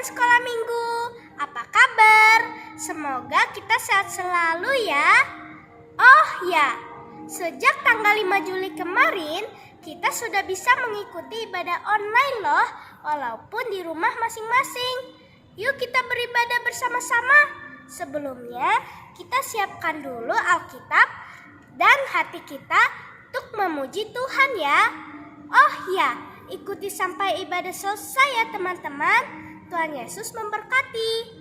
teman-teman sekolah minggu, apa kabar? Semoga kita sehat selalu ya. Oh ya, sejak tanggal 5 Juli kemarin, kita sudah bisa mengikuti ibadah online loh, walaupun di rumah masing-masing. Yuk kita beribadah bersama-sama. Sebelumnya, kita siapkan dulu Alkitab dan hati kita untuk memuji Tuhan ya. Oh ya, ikuti sampai ibadah selesai ya teman-teman. Tuhan Yesus memberkati.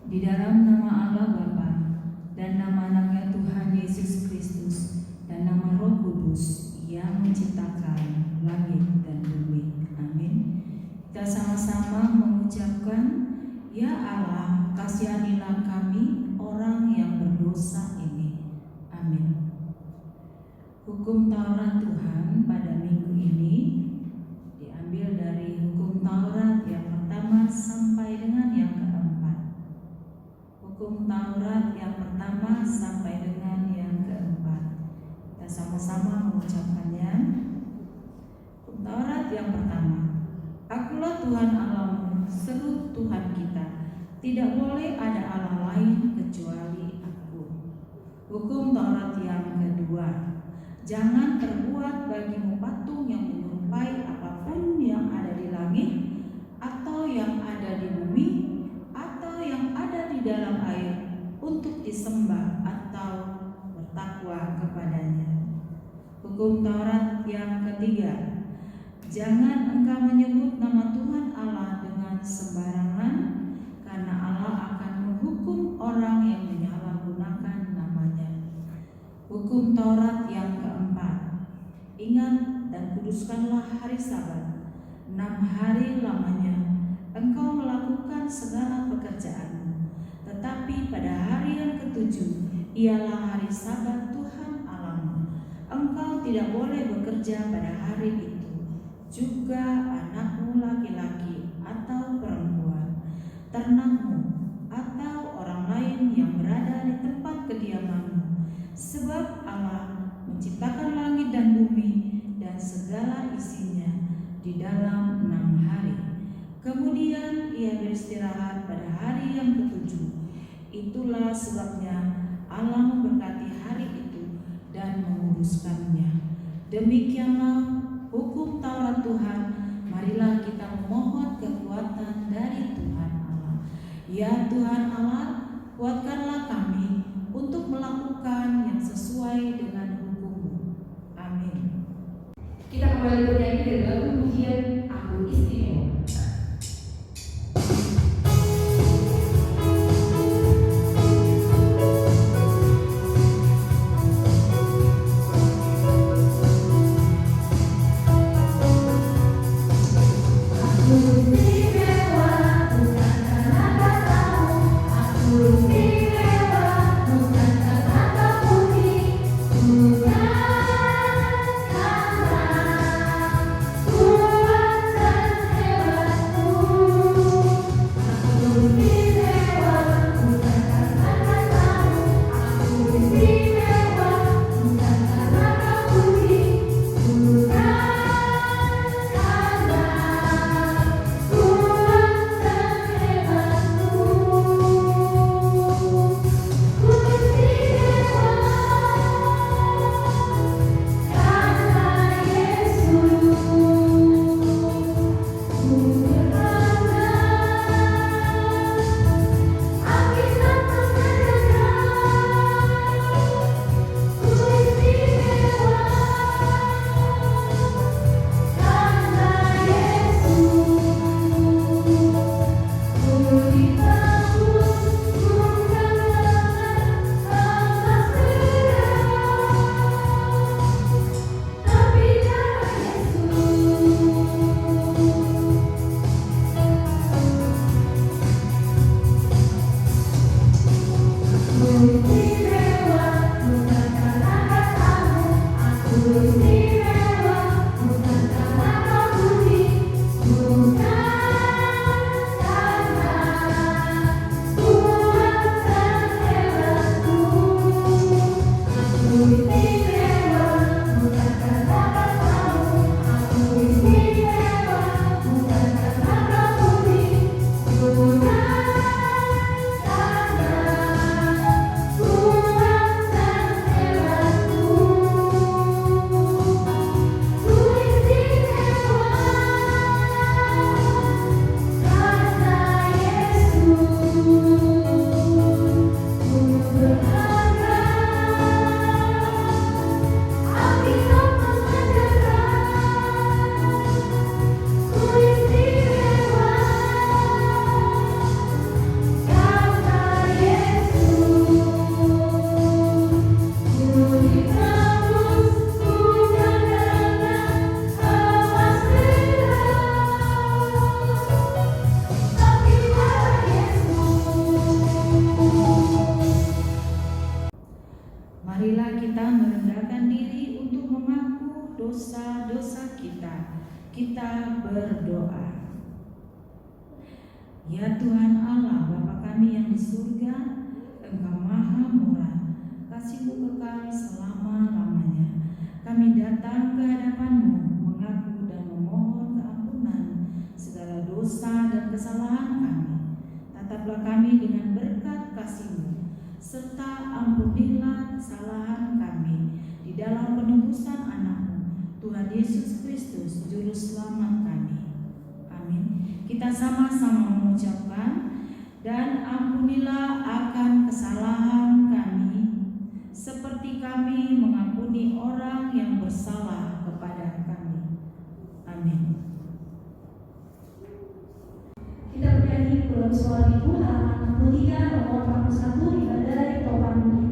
Di dalam nama Allah Bapa dan nama anaknya Tuhan Yesus Kristus dan nama Roh Kudus yang menciptakan langit dan bumi. Amin. Kita sama-sama mengucapkan, Ya Allah, kasihanilah kami orang yang berdosa ini. Amin. Hukum Taurat Tuhan pada minggu ini diambil dari hukum Taurat yang pertama sampai dengan yang keempat. Hukum Taurat yang pertama sampai dengan yang keempat. Kita sama-sama mengucapkannya. Hukum Taurat yang pertama. Akulah Tuhan Allahmu, seru Tuhan kita. Tidak boleh ada Allah lain kecuali Aku. Hukum Taurat yang kedua. Jangan terbuat bagimu patung yang menyerupai apapun yang ada di langit, atau yang ada di bumi, atau yang ada di dalam air, untuk disembah atau bertakwa kepadanya. Hukum Taurat yang ketiga. Jangan engkau menyebut nama Tuhan Allah dengan sembarangan, karena Allah akan menghukum orang yang menyalahgunakan namanya. Hukum Taurat yang keempat. kuduskanlah hari Sabat. 6 hari lamanya engkau melakukan segala pekerjaanmu, tetapi pada hari yang ketujuh ialah hari Sabat Tuhan Allahmu. Engkau tidak boleh bekerja pada hari itu, juga anakmu laki-laki atau perempuan, ternakmu, atau orang lain yang berada di tempat kediamanmu, sebab Allah menciptakan langit dan bumi dan segala isinya di dalam 6 hari. Kemudian ia beristirahat pada hari yang ketujuh. Itulah sebabnya Allah memberkati hari itu dan menguduskannya. Demikianlah hukum Taurat Tuhan. Marilah kita memohon kekuatan dari Tuhan Allah. Ya Tuhan Allah, kuatkanlah kami untuk melakukan yang sesuai dengan hukum-Mu. Amin. Kita kembali bernyanyi dengan lagu pujian Aku Istimewa. Marilah kita merendahkan diri untuk mengaku dosa-dosa kita. Kita berdoa. Ya Tuhan Allah, Bapa kami yang di surga, Engkau maha murah, kasih-Mu kekal selama-lamanya. Kami datang ke hadapan-Mu, mengaku dan memohon keampunan segala dosa dan kesalahan kami. Tataplah kami dengan berkat kasih-Mu, serta ampunilah kesalahan kami di dalam penebusan anak-Mu, Tuhan Yesus Kristus, Juru Selamat kami. Amin. Kita sama-sama mengucapkan, dan ampunilah akan kesalahan kami, seperti kami mengampuni orang yang bersalah kepada kami. Amin. Kita bernyanyi pulau suara Ibu halaman 63 nomor 41 di Badai Topan Dunia.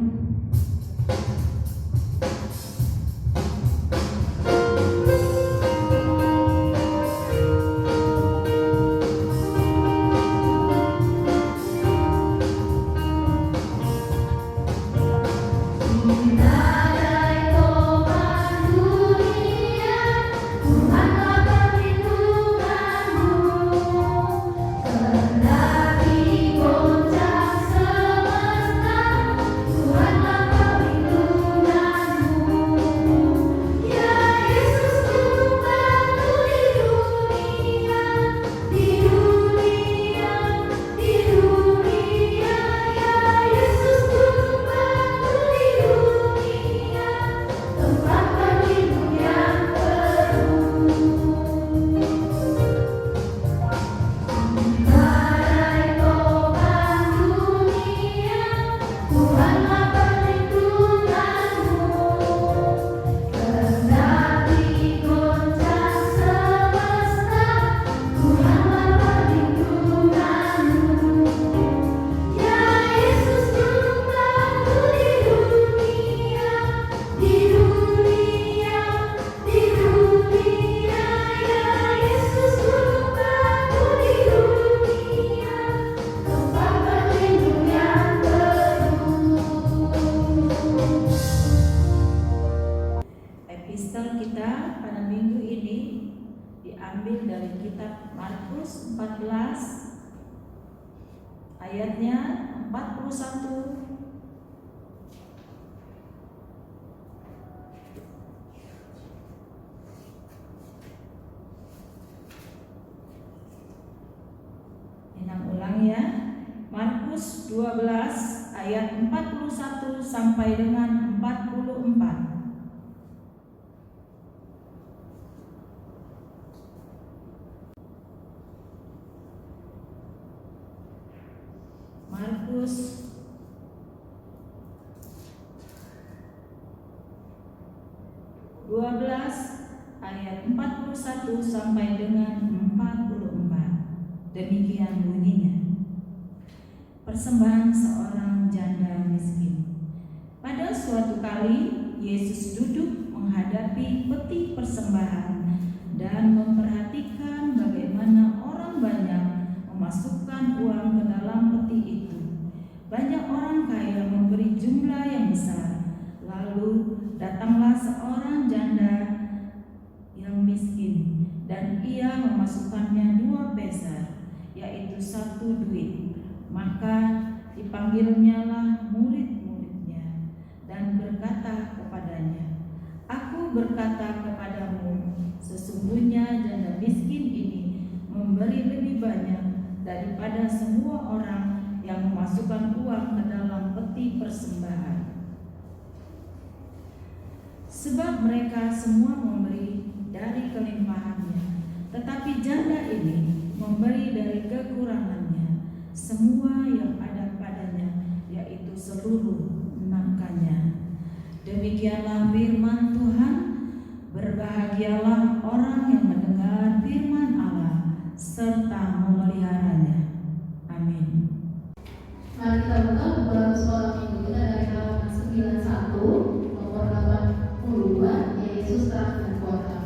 diambil dari kitab Markus 14 ayatnya 41 ya. Markus 12 ayat 41 sampai dengan 44. Markus 12 ayat 41 sampai dengan 44. Demikian bunyinya. Persembahan seorang janda miskin. Pada suatu kali Yesus duduk menghadapi peti persembahan dan memperhatikan bagaimana orang banyak memasukkan uang ke dalam peti itu. Banyak orang kaya memberi jumlah yang besar. Lalu datanglah seorang janda yang miskin dan ia memasukkannya 2 peser, yaitu 1 duit. Maka dipanggilnyalah murid-muridnya dan berkata kepadanya, "Aku berkata kepadamu, sesungguhnya janda miskin ini memberi lebih banyak daripada semua orang yang memasukkan uang ke dalam peti persembahan. Sebab mereka semua memberi dari kelimpahannya, tetapi janda ini memberi dari kekurangannya, semua yang ada padanya, yaitu seluruh nafkahnya." Demikianlah firman Tuhan. Berbahagialah orang yang mendengar firman Allah serta memeliharanya. Amin. Mari kita buka buku sekolah minggu kita dari halaman 91 nomor 82, Yesus terang dan kuasa.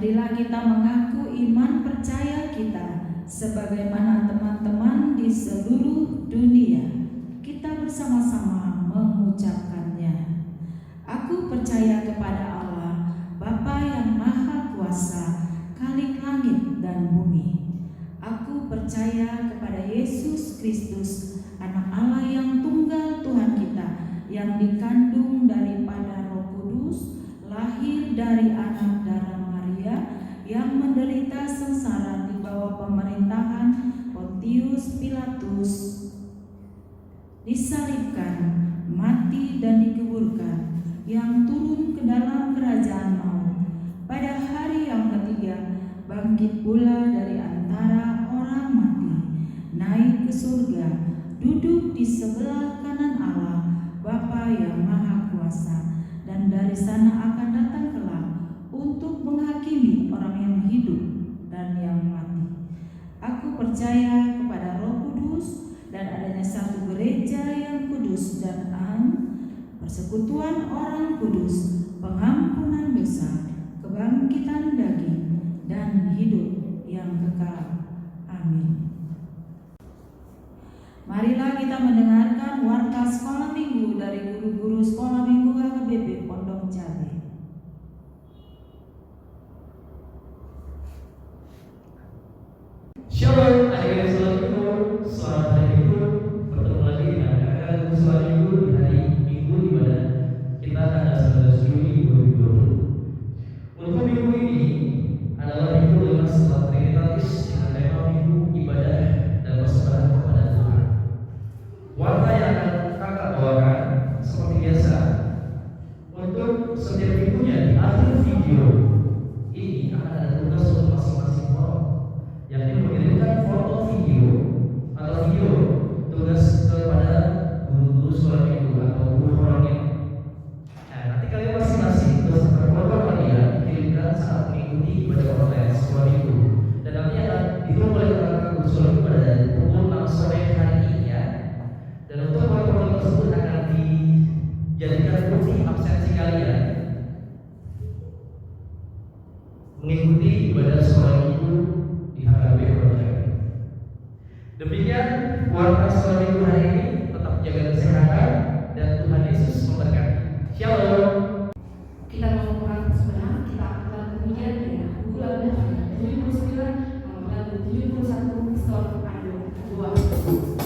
Marilah kita mengaku iman percaya kita sebagaimana teman-teman di seluruh dunia. Kita bersama-sama mengucapkannya. Aku percaya kepada Allah, Bapa yang Maha Kuasa, Khalik langit dan bumi. Aku percaya kepada Yesus Kristus, Anak Allah yang tunggal Tuhan kita, yang dikandung daripada Roh Kudus, lahir dari anak darah yang menderita sengsara di bawah pemerintahan Pontius Pilatus, disalibkan, mati dan dikuburkan, yang turun ke dalam kerajaan maut. Pada hari yang ketiga bangkit pula dari antara orang mati, naik ke surga, duduk di sebelah kanan Allah Bapa yang Maha Kuasa, dan dari sana akan datang kelak untuk menghakimi orang yang hidup dan yang mati. Aku percaya kepada Roh Kudus dan adanya satu gereja yang kudus dan am, persekutuan orang kudus, pengampunan dosa, kebangkitan daging, dan hidup yang kekal. Amin. Marilah kita mendengarkan warta sekolah minggu dari guru-guru sekolah minggu HKBP Pondok Cabe. Shalom, adik-adik sholat minggu. Selamat hari minggu. Bertemu lagi dengan kakak guru sholat minggu di hari Minggu ibadah kita tanggal 19 Juli 2020. Untuk minggu ini adalah minggu dengan setelah Trinitatis dengan tema minggu ibadah dan persembahan kepada Tuhan. Warta yang akan kakak bawakan seperti biasa. Untuk setiap minggunya di akhir video ini akan ada tugas untuk masing-masing orang, yakni mengirimkan foto video atau video tugas kepada guru-guru sekolah minggu atau guru honornya. Nah, nanti kalian masing-masing beserta foto kalian kirimkan saat mengikuti ibadah online sekolah minggu, dan nanti akan ditunggu oleh kakak guru sekolah minggu pada pukul 6 sore hari ini ya. Dan untuk foto-foto tersebut akan dijadikan bukti absensi kalian mengikuti ibadah sekolah minggu di HKBP Pondok. Demikian warta sekolah minggu hari ini. Tetap jaga kesehatan dan Tuhan Yesus memberkati. Shalom. Kita mau melakukan persembahan, kita akan kemudian ya buku lagu 79 lagu 71 Storm Ado 2.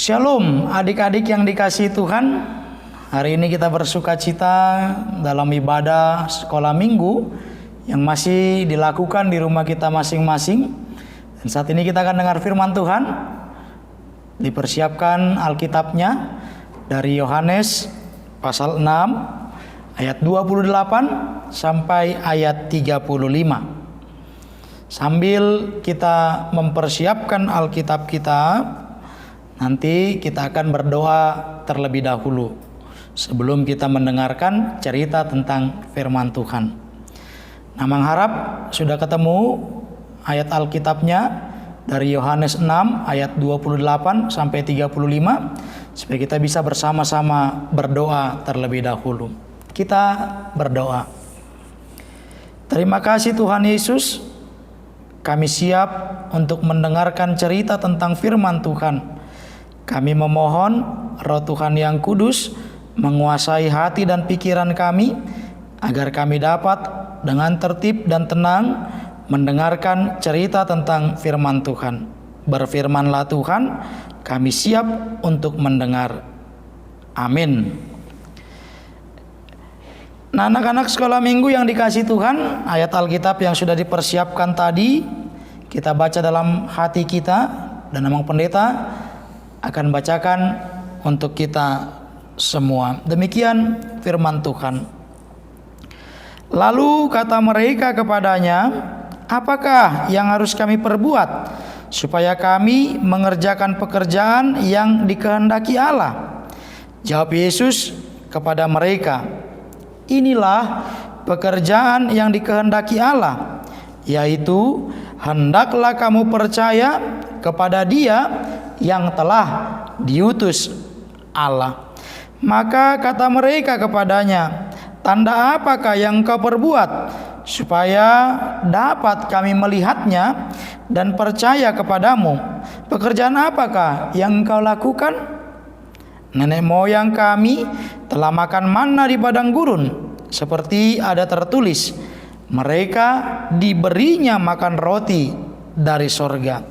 Shalom adik-adik yang dikasihi Tuhan. Hari ini kita bersuka cita dalam ibadah sekolah minggu yang masih dilakukan di rumah kita masing-masing. Dan saat ini kita akan dengar firman Tuhan. Dipersiapkan Alkitabnya dari Yohanes pasal 6 ayat 28 sampai ayat 35. Sambil kita mempersiapkan Alkitab kita, nanti kita akan berdoa terlebih dahulu sebelum kita mendengarkan cerita tentang firman Tuhan. Nah, mengharap sudah ketemu ayat Alkitabnya dari Yohanes 6 ayat 28 sampai 35 supaya kita bisa bersama-sama berdoa terlebih dahulu. Kita berdoa. Terima kasih Tuhan Yesus, kami siap untuk mendengarkan cerita tentang firman Tuhan. Kami memohon Roh Tuhan yang kudus menguasai hati dan pikiran kami agar kami dapat dengan tertib dan tenang mendengarkan cerita tentang firman Tuhan. Berfirmanlah Tuhan, kami siap untuk mendengar. Amin. Nah, anak-anak sekolah minggu yang dikasihi Tuhan, ayat Alkitab yang sudah dipersiapkan tadi kita baca dalam hati kita, dan memang pendeta akan bacakan untuk kita semua. Demikian firman Tuhan. Lalu kata mereka kepadanya, apakah yang harus kami perbuat supaya kami mengerjakan pekerjaan yang dikehendaki Allah? Jawab Yesus kepada mereka, inilah pekerjaan yang dikehendaki Allah, yaitu hendaklah kamu percaya kepada Dia yang telah diutus Allah. Maka kata mereka kepadanya, tanda apakah yang kau perbuat supaya dapat kami melihatnya dan percaya kepadamu. Pekerjaan apakah yang engkau lakukan? Nenek moyang kami telah makan manna di padang gurun, seperti ada tertulis, mereka diberinya makan roti dari sorga.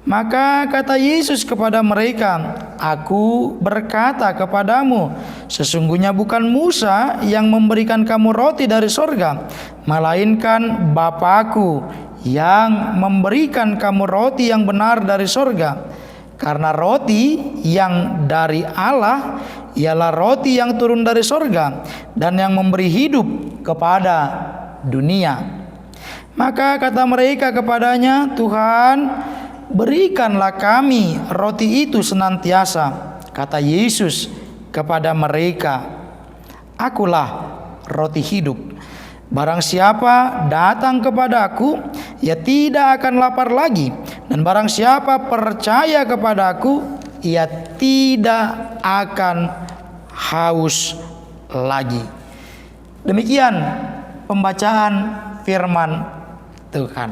Maka kata Yesus kepada mereka, Aku berkata kepadamu, sesungguhnya bukan Musa yang memberikan kamu roti dari sorga, melainkan Bapa-Ku yang memberikan kamu roti yang benar dari sorga. Karena roti yang dari Allah ialah roti yang turun dari sorga dan yang memberi hidup kepada dunia. Maka kata mereka kepadanya, Tuhan, berikanlah kami roti itu senantiasa. Kata Yesus kepada mereka, Akulah roti hidup. Barang siapa datang kepadaku, ia tidak akan lapar lagi. Dan barang siapa percaya kepadaku, ia tidak akan haus lagi. Demikian pembacaan firman Tuhan.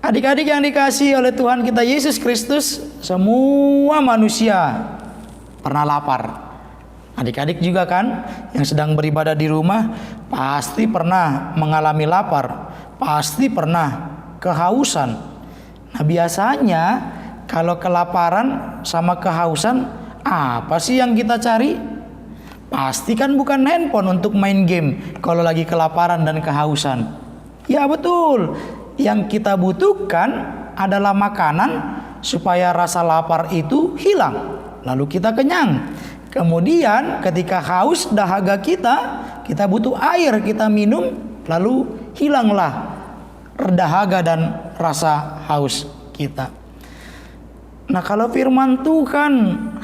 Adik-adik yang dikasihi oleh Tuhan kita Yesus Kristus, semua manusia pernah lapar. Adik-adik juga kan yang sedang beribadah di rumah pasti pernah mengalami lapar, pasti pernah kehausan. Nah, biasanya kalau kelaparan sama kehausan, apa sih yang kita cari? Pasti kan bukan handphone untuk main game kalau lagi kelaparan dan kehausan. Ya betul. Yang kita butuhkan adalah makanan supaya rasa lapar itu hilang, lalu kita kenyang. Kemudian ketika haus dahaga kita butuh air, kita minum, lalu hilanglah dahaga dan rasa haus kita. Nah, kalau firman Tuhan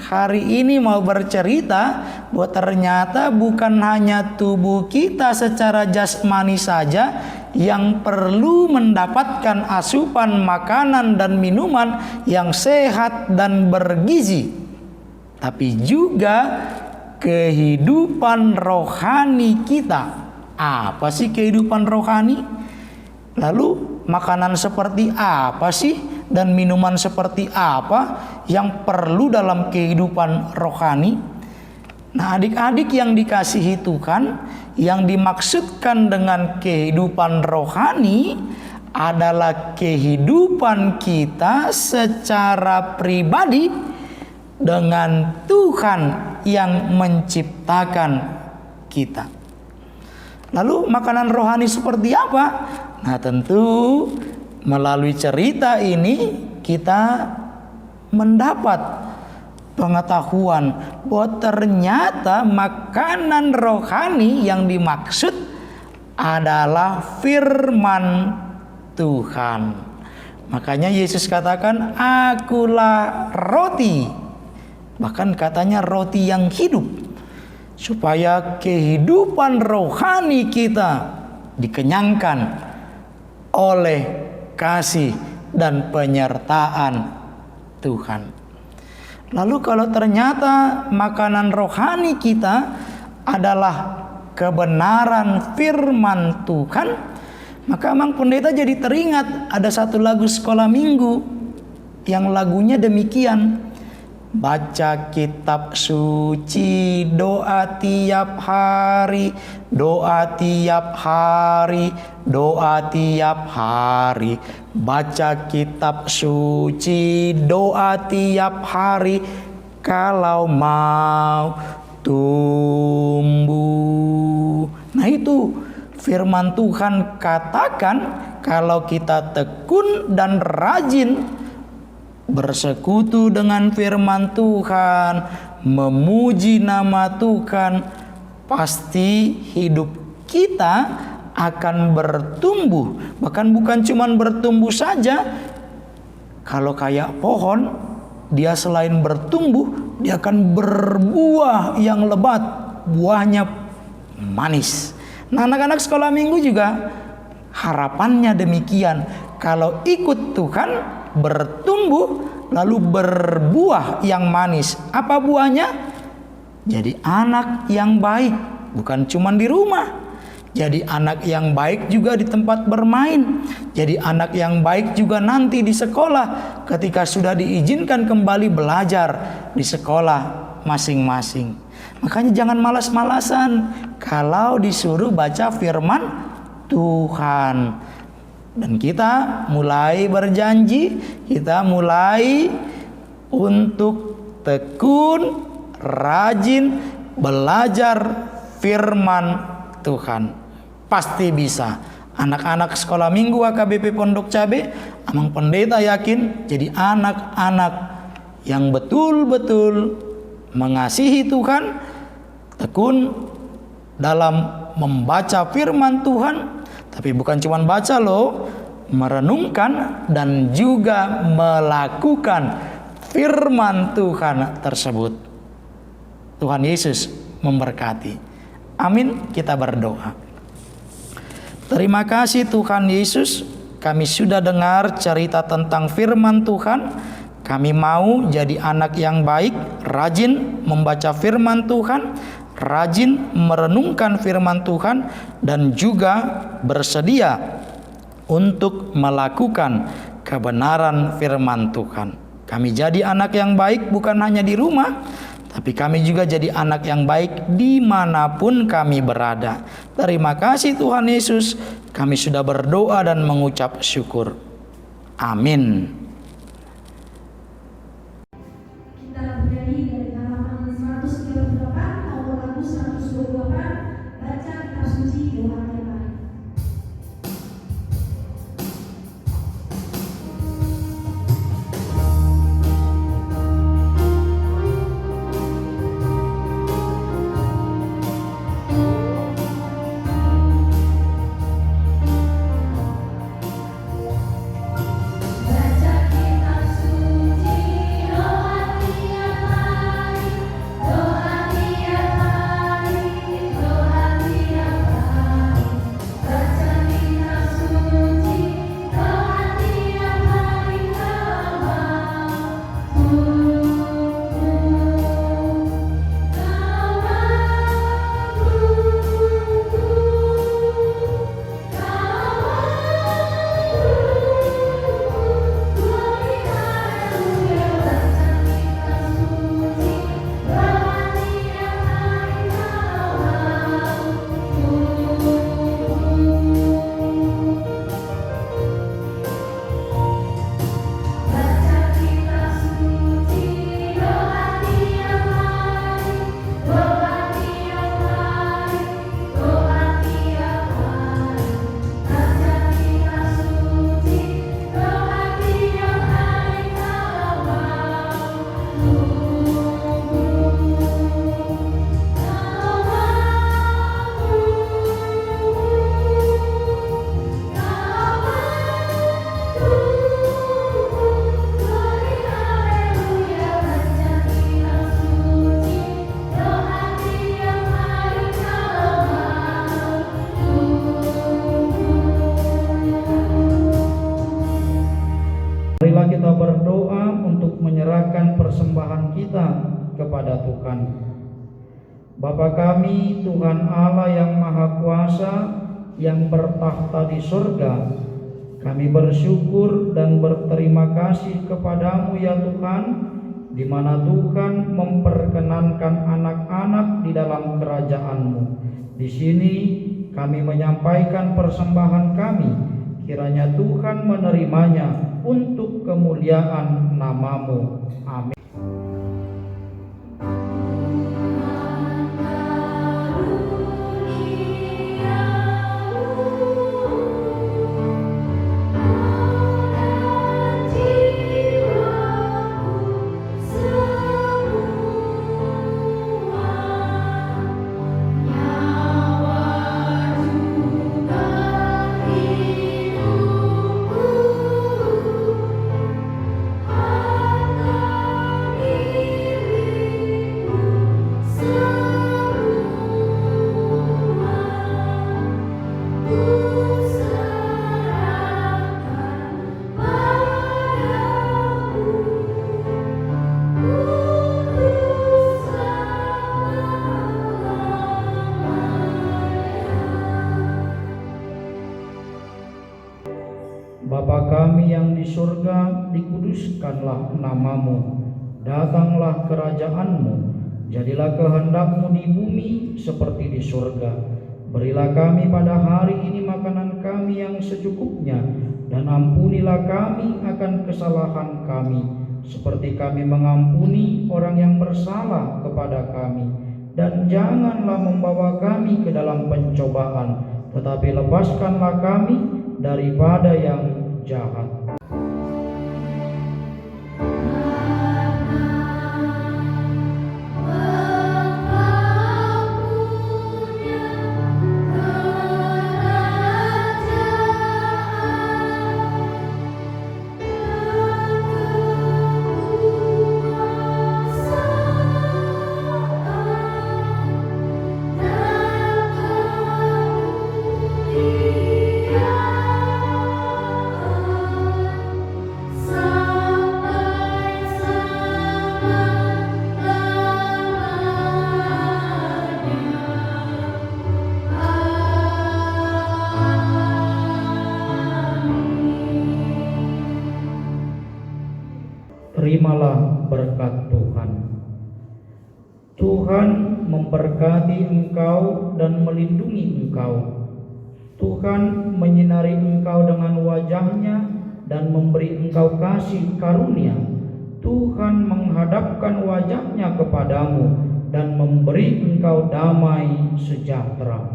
hari ini mau bercerita bahwa ternyata bukan hanya tubuh kita secara jasmani saja yang perlu mendapatkan asupan makanan dan minuman yang sehat dan bergizi, tapi juga kehidupan rohani kita. Apa sih kehidupan rohani? Lalu makanan seperti apa sih dan minuman seperti apa yang perlu dalam kehidupan rohani? Nah, adik-adik yang dikasihi Tuhan, yang dimaksudkan dengan kehidupan rohani adalah kehidupan kita secara pribadi dengan Tuhan yang menciptakan kita. Lalu makanan rohani seperti apa? Nah, tentu melalui cerita ini kita mendapat pengetahuan bahwa ternyata makanan rohani yang dimaksud adalah firman Tuhan. Makanya Yesus katakan, Akulah roti. Bahkan katanya roti yang hidup, supaya kehidupan rohani kita dikenyangkan oleh kasih dan penyertaan Tuhan. Lalu kalau ternyata makanan rohani kita adalah kebenaran firman Tuhan, maka Mang Pendeta jadi teringat ada satu lagu sekolah minggu yang lagunya demikian. Baca kitab suci, doa tiap hari, doa tiap hari, doa tiap hari. Baca kitab suci, doa tiap hari, kalau mau tumbuh. Nah, itu firman Tuhan katakan kalau kita tekun dan rajin bersekutu dengan firman Tuhan, memuji nama Tuhan, pasti hidup kita akan bertumbuh. Bahkan bukan cuma bertumbuh saja. Kalau kayak pohon, dia selain bertumbuh, dia akan berbuah yang lebat, buahnya manis. Nah, anak-anak sekolah minggu juga harapannya demikian. Kalau ikut Tuhan, bertumbuh lalu berbuah yang manis. Apa buahnya? Jadi anak yang baik, bukan cuma di rumah. Jadi anak yang baik juga di tempat bermain. Jadi anak yang baik juga nanti di sekolah ketika sudah diizinkan kembali belajar di sekolah masing-masing. Makanya jangan malas-malasan kalau disuruh baca firman Tuhan. Dan kita mulai berjanji, kita mulai untuk tekun, rajin belajar firman Tuhan. Pasti bisa. Anak-anak sekolah minggu AKBP Pondok Cabe, Amang Pendeta yakin jadi anak-anak yang betul-betul mengasihi Tuhan, tekun dalam membaca firman Tuhan. Tapi bukan cuma baca loh, merenungkan dan juga melakukan firman Tuhan tersebut. Tuhan Yesus memberkati. Amin. Kita berdoa. Terima kasih Tuhan Yesus, kami sudah dengar cerita tentang firman Tuhan. Kami mau jadi anak yang baik, rajin membaca firman Tuhan, rajin merenungkan firman Tuhan, dan juga bersedia untuk melakukan kebenaran firman Tuhan. Kami jadi anak yang baik bukan hanya di rumah, tapi kami juga jadi anak yang baik dimanapun kami berada. Terima kasih Tuhan Yesus. Kami sudah berdoa dan mengucap syukur. Amin. Kita bernyanyi dari halaman 138 nomor lagu 128, baca kitab suci doa tiap hari. Marilah kita berdoa untuk menyerahkan persembahan kita kepada Tuhan. Bapa kami, Tuhan Allah yang Maha Kuasa, yang bertakhta di surga, kami bersyukur dan berterima kasih kepadamu ya Tuhan, di mana Tuhan memperkenankan anak-anak di dalam kerajaan-Mu. Di sini kami menyampaikan persembahan kami, kiranya Tuhan menerimanya untuk kemuliaan nama-Mu. Amin. Harta Bapa kami yang di surga, dikuduskanlah namamu. Datanglah kerajaan-Mu. Jadilah kehendak-Mu di bumi seperti di surga. Berilah kami pada hari ini makanan kami yang secukupnya, dan ampunilah kami akan kesalahan kami, seperti kami mengampuni orang yang bersalah kepada kami. Dan janganlah membawa kami ke dalam pencobaan, tetapi lepaskanlah kami daripada yang jahat. Terimalah berkat Tuhan. Tuhan memberkati engkau dan melindungi engkau. Tuhan menyinari engkau dengan wajah-Nya dan memberi engkau kasih karunia. Tuhan menghadapkan wajah-Nya kepadamu dan memberi engkau damai sejahtera.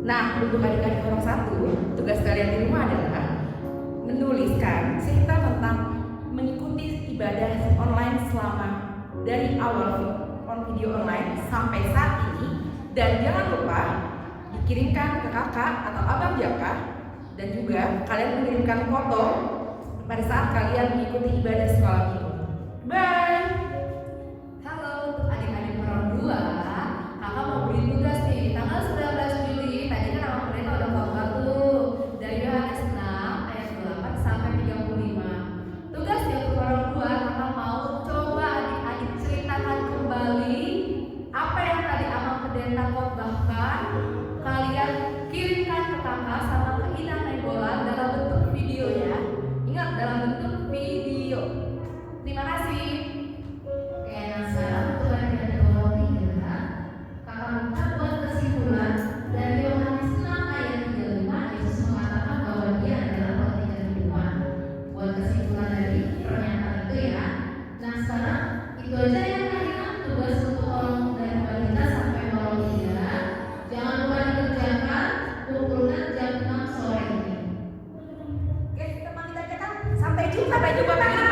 Nah, untuk adik-adik orang satu, tugas kalian di rumah adalah menuliskan cerita tentang mengikuti ibadah online selama dari awal video online sampai saat ini, dan jangan lupa dikirimkan ke kakak atau abang Jaka, dan juga kalian mengirimkan foto pada saat kalian mengikuti ibadah sekolah itu. Bye! Halo, untuk adik-adik orang dua, kakak mau beri tugas nih, tanggal 19 Juli, tadi kan abang mereka udah khotbah tuh, dari Yohanes 6 ayat 28 sampai 35. Tugasnya untuk orang dua, kakak mau coba adik-adik ceritakan kembali apa yang tadi abang pendeta khotbahkan, kalian kirimkan ke kakak sama ke Ina Nainggolan dalam bentuk video ya. Ingat, dalam bentuk video. Terima kasih. Oke, nah sekarang untuk adik-adik kelompok 3, kakak minta buat kesimpulan dari Yohanes 6 ayat 35, Yesus mengatakan bahwa dia adalah roti kehidupan. Buat kesimpulan dari pernyataan itu ya. Nah sekarang itu aja ya kalian, tugas untuk orang dari balita sampai orang 3. Jangan lupa dikerjakan kumpulan jam 6 sore ini. Oke, teman kita sampai jumpa. Sampai jumpa.